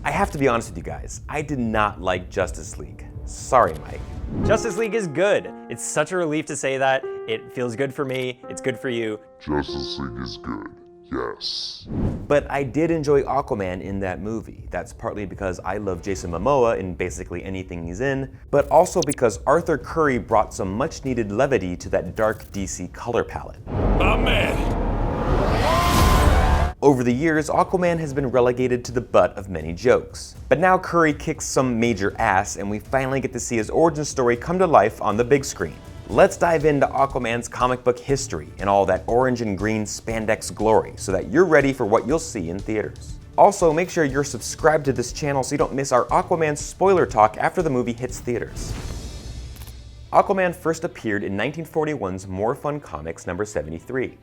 I have to be honest with you guys, I did not like Justice League. Sorry, Mike. Justice League is good. It's such a relief to say that. It feels good for me. It's good for you. Justice League is good. Yes. But I did enjoy Aquaman in that movie. That's partly because I love Jason Momoa in basically anything he's in, but also because Arthur Curry brought some much needed levity to that dark DC color palette. Amen. Over the years, Aquaman has been relegated to the butt of many jokes. But now Curry kicks some major ass and we finally get to see his origin story come to life on the big screen. Let's dive into Aquaman's comic book history and all that orange and green spandex glory so that you're ready for what you'll see in theaters. Also, make sure you're subscribed to this channel so you don't miss our Aquaman spoiler talk after the movie hits theaters. Aquaman first appeared in 1941's More Fun Comics number 73.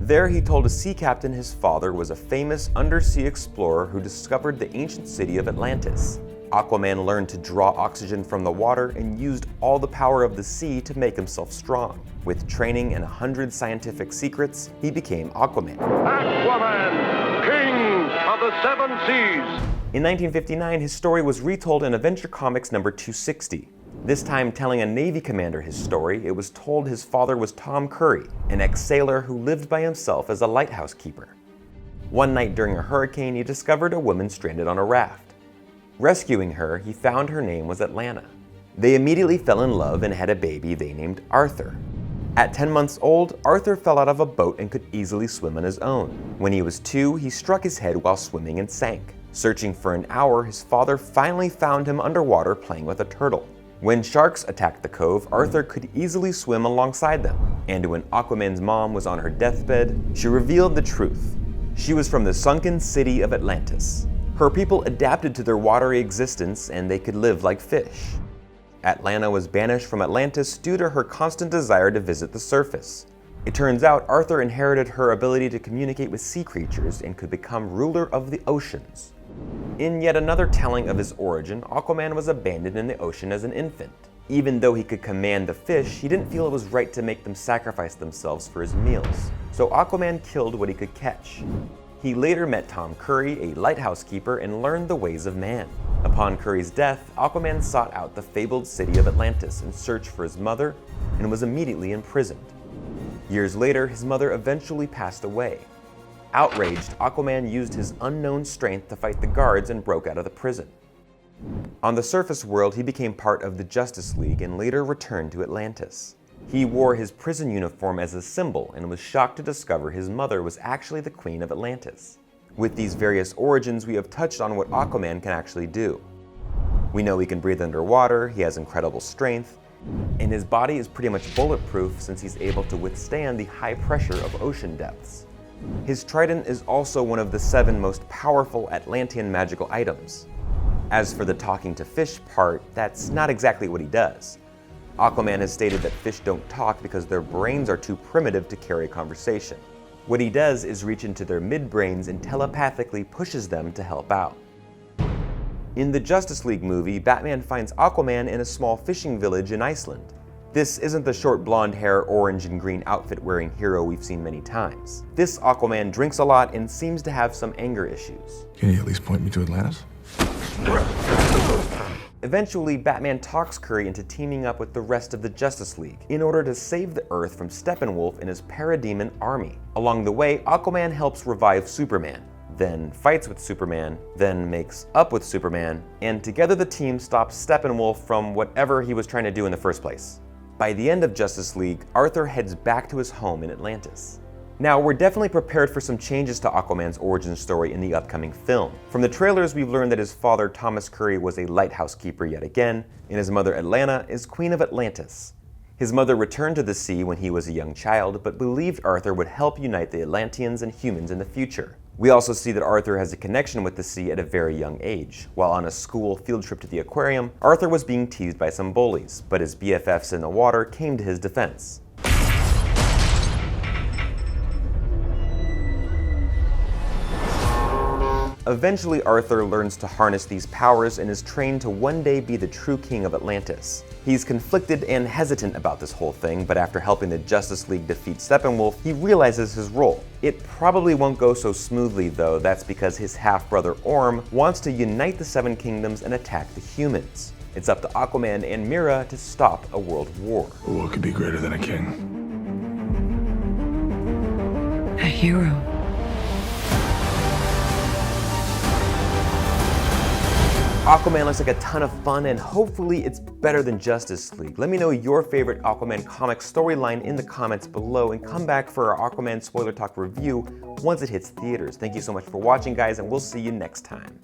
There he told a sea captain his father was a famous undersea explorer who discovered the ancient city of Atlantis. Aquaman learned to draw oxygen from the water and used all the power of the sea to make himself strong. With training and 100 scientific secrets, he became Aquaman. Aquaman, King of the Seven Seas. In 1959, his story was retold in Adventure Comics number 260. This time telling a Navy commander his story, it was told his father was Tom Curry, an ex-sailor who lived by himself as a lighthouse keeper. One night during a hurricane, he discovered a woman stranded on a raft. Rescuing her, he found her name was Atlanta. They immediately fell in love and had a baby they named Arthur. At 10 months old, Arthur fell out of a boat and could easily swim on his own. When he was 2, he struck his head while swimming and sank. Searching for an hour, his father finally found him underwater playing with a turtle. When sharks attacked the cove, Arthur could easily swim alongside them. And when Aquaman's mom was on her deathbed, she revealed the truth. She was from the sunken city of Atlantis. Her people adapted to their watery existence and they could live like fish. Atlanta was banished from Atlantis due to her constant desire to visit the surface. It turns out Arthur inherited her ability to communicate with sea creatures and could become ruler of the oceans. In yet another telling of his origin, Aquaman was abandoned in the ocean as an infant. Even though he could command the fish, he didn't feel it was right to make them sacrifice themselves for his meals. So Aquaman killed what he could catch. He later met Tom Curry, a lighthouse keeper, and learned the ways of man. Upon Curry's death, Aquaman sought out the fabled city of Atlantis in search for his mother and was immediately imprisoned. Years later, his mother eventually passed away. Outraged, Aquaman used his unknown strength to fight the guards and broke out of the prison. On the surface world, he became part of the Justice League and later returned to Atlantis. He wore his prison uniform as a symbol and was shocked to discover his mother was actually the Queen of Atlantis. With these various origins, we have touched on what Aquaman can actually do. We know he can breathe underwater, he has incredible strength, and his body is pretty much bulletproof since he's able to withstand the high pressure of ocean depths. His trident is also one of the 7 most powerful Atlantean magical items. As for the talking to fish part, that's not exactly what he does. Aquaman has stated that fish don't talk because their brains are too primitive to carry a conversation. What he does is reach into their midbrains and telepathically pushes them to help out. In the Justice League movie, Batman finds Aquaman in a small fishing village in Iceland. This isn't the short blonde hair, orange and green outfit wearing hero we've seen many times. This Aquaman drinks a lot and seems to have some anger issues. Can you at least point me to Atlantis? Eventually, Batman talks Curry into teaming up with the rest of the Justice League in order to save the Earth from Steppenwolf and his Parademon army. Along the way, Aquaman helps revive Superman, then fights with Superman, then makes up with Superman, and together the team stops Steppenwolf from whatever he was trying to do in the first place. By the end of Justice League, Arthur heads back to his home in Atlantis. Now, we're definitely prepared for some changes to Aquaman's origin story in the upcoming film. From the trailers, we've learned that his father, Thomas Curry, was a lighthouse keeper yet again, and his mother, Atlanta, is Queen of Atlantis. His mother returned to the sea when he was a young child, but believed Arthur would help unite the Atlanteans and humans in the future. We also see that Arthur has a connection with the sea at a very young age. While on a school field trip to the aquarium, Arthur was being teased by some bullies, but his BFFs in the water came to his defense. Eventually, Arthur learns to harness these powers and is trained to one day be the true king of Atlantis. He's conflicted and hesitant about this whole thing, but after helping the Justice League defeat Steppenwolf, he realizes his role. It probably won't go so smoothly though. That's because his half-brother Orm wants to unite the Seven Kingdoms and attack the humans. It's up to Aquaman and Mera to stop a world war. What could be greater than a king? A hero. Aquaman looks like a ton of fun, and hopefully it's better than Justice League. Let me know your favorite Aquaman comic storyline in the comments below, and come back for our Aquaman spoiler talk review once it hits theaters. Thank you so much for watching, guys, and we'll see you next time.